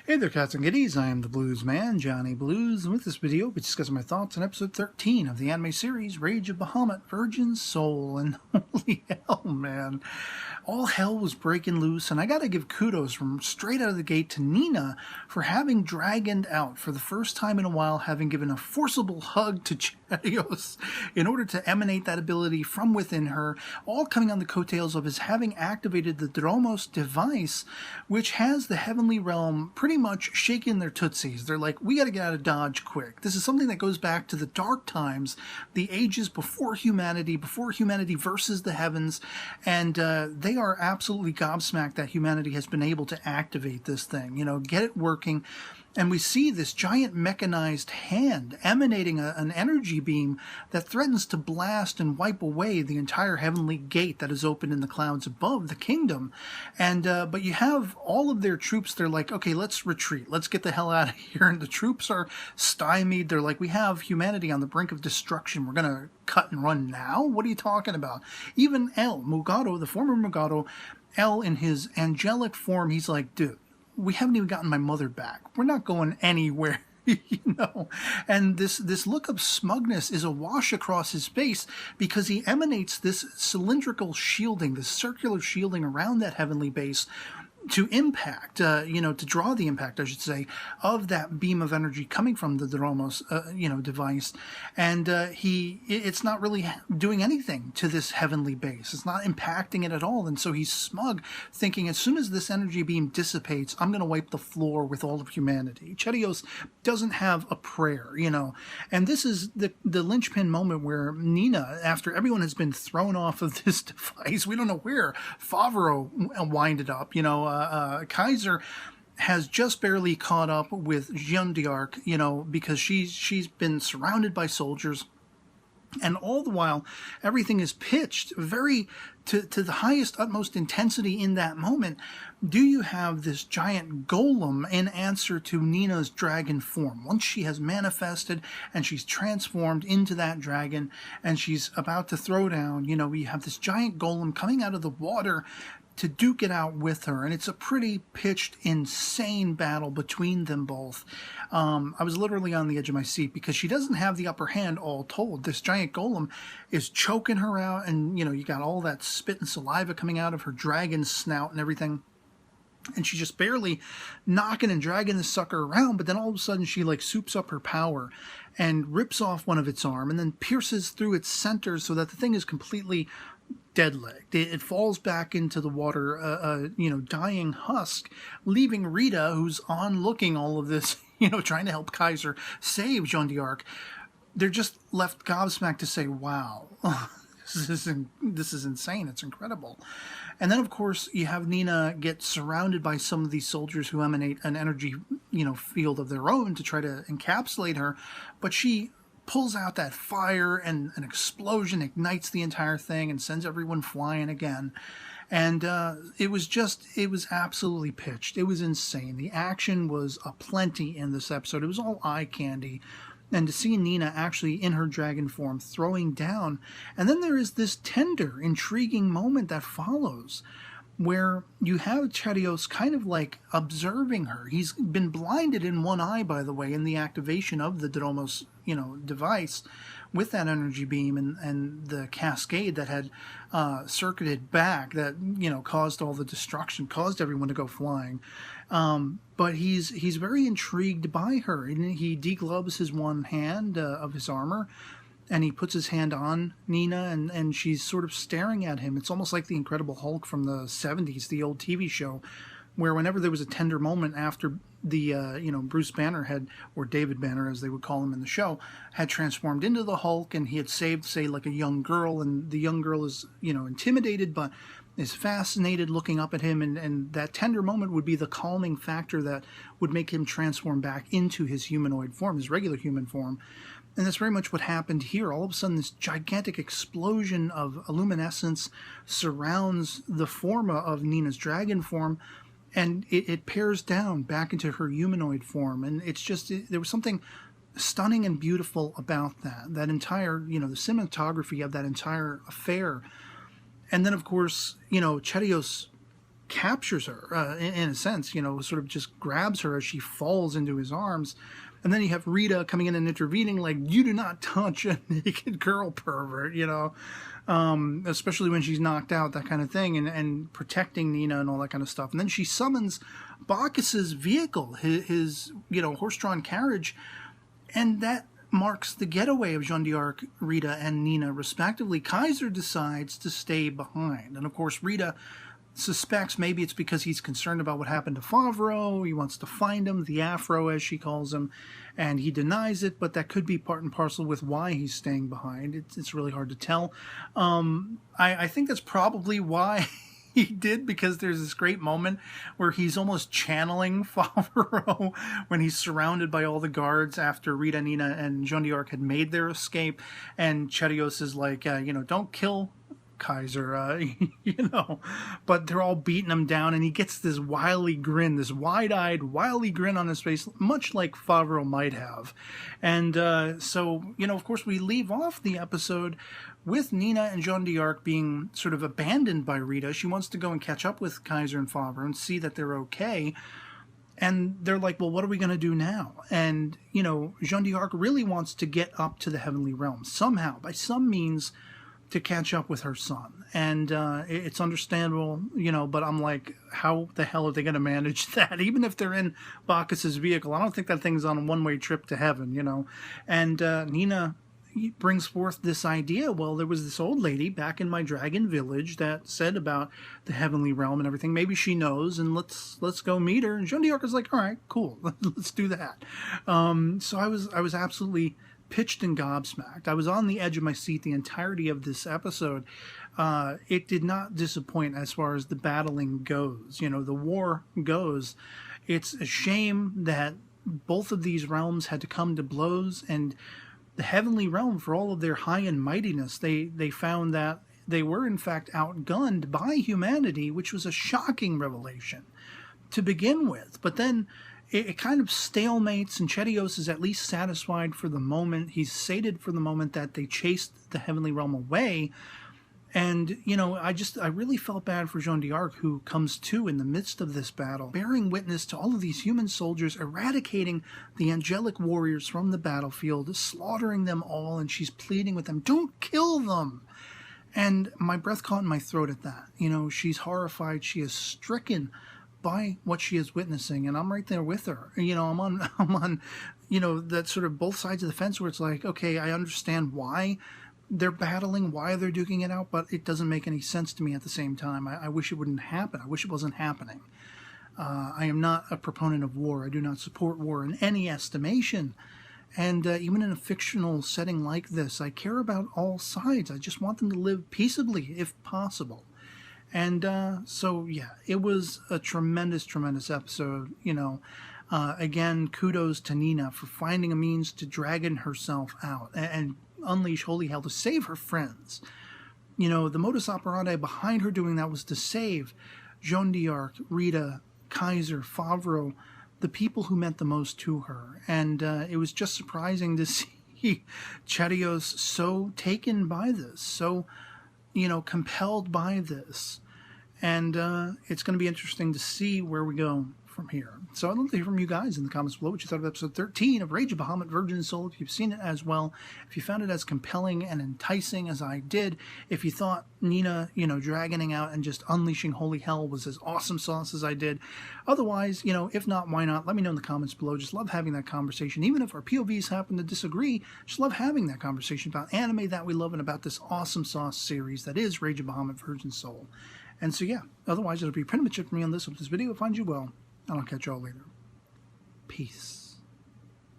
Hey there, cats and kitties. I am the Blues Man, Johnny Blues, and with this video, I'll be discussing my thoughts on episode 13 of the anime series Rage of Bahamut, Virgin Soul. And holy hell, man. All hell was breaking loose, and I gotta give kudos from straight out of the gate to Nina for having dragoned out for the first time in a while, having given a forcible hug to Chadios in order to emanate that ability from within her, all coming on the coattails of his having activated the Dromos device, which has the heavenly realm pretty much shaking their tootsies. They're like, we gotta get out of Dodge quick. This is something that goes back to the dark times, the ages before humanity versus the heavens, and they are absolutely gobsmacked that humanity has been able to activate this thing, get it working. And we see this giant mechanized hand emanating an energy beam that threatens to blast and wipe away the entire heavenly gate that is open in the clouds above the kingdom. And but you have all of their troops. They're like, okay, let's retreat. Let's get the hell out of here. And the troops are stymied. They're like, we have humanity on the brink of destruction. We're going to cut and run now? What are you talking about? Even El, Mugato, the former Mugato, El in his angelic form, he's like, dude, we haven't even gotten my mother back. We're not going anywhere, And this look of smugness is awash across his face because he emanates this cylindrical shielding, this circular shielding around that heavenly base to impact, to draw the impact, I should say, of that beam of energy coming from the Dromos, device. And it's not really doing anything to this heavenly base. It's not impacting it at all. And so he's smug, thinking as soon as this energy beam dissipates, I'm going to wipe the floor with all of humanity. Chadios doesn't have a prayer, And this is the linchpin moment where Nina, after everyone has been thrown off of this device, we don't know where Favreau winded up, Kaiser has just barely caught up with Jeanne d'Arc, because she's been surrounded by soldiers. And all the while, everything is pitched very to the highest, utmost intensity in that moment. Do you have this giant golem in answer to Nina's dragon form? Once she has manifested and she's transformed into that dragon and she's about to throw down, we have this giant golem coming out of the water to duke it out with her, and it's a pretty pitched, insane battle between them both. I was literally on the edge of my seat because she doesn't have the upper hand, all told. This giant golem is choking her out, and you got all that spit and saliva coming out of her dragon snout and everything. And she's just barely knocking and dragging the sucker around, but then all of a sudden she soups up her power and rips off one of its arm and then pierces through its center so that the thing is completely dead-legged. It falls back into the water, dying husk, leaving Rita, who's onlooking all of this, trying to help Kaiser save Jeanne d'Arc. They're just left gobsmacked to say, wow, this is insane. It's incredible. And then, of course, you have Nina get surrounded by some of these soldiers who emanate an energy, field of their own to try to encapsulate her, but she pulls out that fire and an explosion ignites the entire thing and sends everyone flying again. And it was absolutely pitched. It was insane. The action was aplenty in this episode. It was all eye candy. And to see Nina actually in her dragon form throwing down. And then there is this tender, intriguing moment that follows where you have Chadios kind of observing her. He's been blinded in one eye, by the way, in the activation of the Dromos, device with that energy beam and the cascade that had circuited back that, caused all the destruction, caused everyone to go flying. But he's very intrigued by her, and he degloves his one hand of his armor, and he puts his hand on Nina, and she's sort of staring at him. It's almost like the Incredible Hulk from the 70s, the old TV show, where whenever there was a tender moment after the, Bruce Banner or David Banner, as they would call him in the show, had transformed into the Hulk, and he had saved, say, a young girl, and the young girl is, intimidated, but is fascinated looking up at him, and that tender moment would be the calming factor that would make him transform back into his humanoid form, his regular human form. And that's very much what happened here. All of a sudden, this gigantic explosion of luminescence surrounds the forma of Nina's dragon form, and it pairs down back into her humanoid form. And there was something stunning and beautiful about that entire, the cinematography of that entire affair. And then, of course, Chadios captures her, in a sense, sort of just grabs her as she falls into his arms. And then you have Rita coming in and intervening, like, you do not touch a naked girl, pervert, especially when she's knocked out, that kind of thing, and protecting Nina and all that kind of stuff. And then she summons Bacchus's vehicle, his horse-drawn carriage, and that marks the getaway of Jeanne d'Arc, Rita, and Nina, respectively. Kaiser decides to stay behind. And, of course, Rita suspects maybe it's because he's concerned about what happened to Favreau. He wants to find him, the Afro, as she calls him, and he denies it, but that could be part and parcel with why he's staying behind. It's really hard to tell. I think that's probably why he did, because there's this great moment where he's almost channeling Favreau when he's surrounded by all the guards after Rita, Nina, and Jeanne d'Arc had made their escape, and Chelios is like, don't kill Kaiser, but they're all beating him down, and he gets this wily grin, this wide-eyed, wily grin on his face, much like Favreau might have. And so, of course, we leave off the episode with Nina and Jeanne d'Arc being sort of abandoned by Rita. She wants to go and catch up with Kaiser and Favreau and see that they're okay. And they're like, well, what are we going to do now? And, Jeanne d'Arc really wants to get up to the heavenly realm somehow, by some means, to catch up with her son. And it's understandable, but I'm like, how the hell are they going to manage that? Even if they're in Bacchus's vehicle, I don't think that thing's on a one-way trip to heaven, And Nina brings forth this idea, well, there was this old lady back in my dragon village that said about the heavenly realm and everything. Maybe she knows, and let's go meet her. And Jeanne d'Arc is like, all right, cool, let's do that. So I was absolutely pitched and gobsmacked. I was on the edge of my seat the entirety of this episode. It did not disappoint as far as the battling goes, the war goes. It's a shame that both of these realms had to come to blows, and the heavenly realm, for all of their high and mightiness, they found that they were in fact outgunned by humanity, which was a shocking revelation to begin with. But then it kind of stalemates, and Chelios is at least satisfied for the moment. He's sated for the moment that they chased the heavenly realm away. And, I really felt bad for Jeanne d'Arc, who comes to in the midst of this battle, bearing witness to all of these human soldiers, eradicating the angelic warriors from the battlefield, slaughtering them all, and she's pleading with them, don't kill them. And my breath caught in my throat at that. She's horrified. She is stricken by what she is witnessing, and I'm right there with her. I'm on that sort of both sides of the fence, where it's like, okay, I understand why they're battling, why they're duking it out, but it doesn't make any sense to me at the same time. I wish it wouldn't happen. I wish it wasn't happening. I am not a proponent of war. I do not support war in any estimation. And even in a fictional setting like this, I care about all sides. I just want them to live peaceably, if possible. And so, yeah, it was a tremendous, tremendous episode. Again, kudos to Nina for finding a means to dragon herself out and unleash holy hell to save her friends. The modus operandi behind her doing that was to save Jeanne d'Arc, Rita, Kaiser, Favreau, the people who meant the most to her. And it was just surprising to see Chelios so taken by this, so compelled by this. And it's going to be interesting to see where we go from here. So I'd love to hear from you guys in the comments below what you thought of episode 13 of Rage of Bahamut Virgin Soul, if you've seen it as well, if you found it as compelling and enticing as I did, if you thought Nina, dragoning out and just unleashing holy hell was as awesome sauce as I did. Otherwise, if not, why not? Let me know in the comments below. Just love having that conversation. Even if our POVs happen to disagree, just love having that conversation about anime that we love and about this awesome sauce series that is Rage of Bahamut Virgin Soul. And so, yeah, otherwise it'll be pretty much it for me on this. Hope this video finds you well, and I'll catch y'all later. Peace.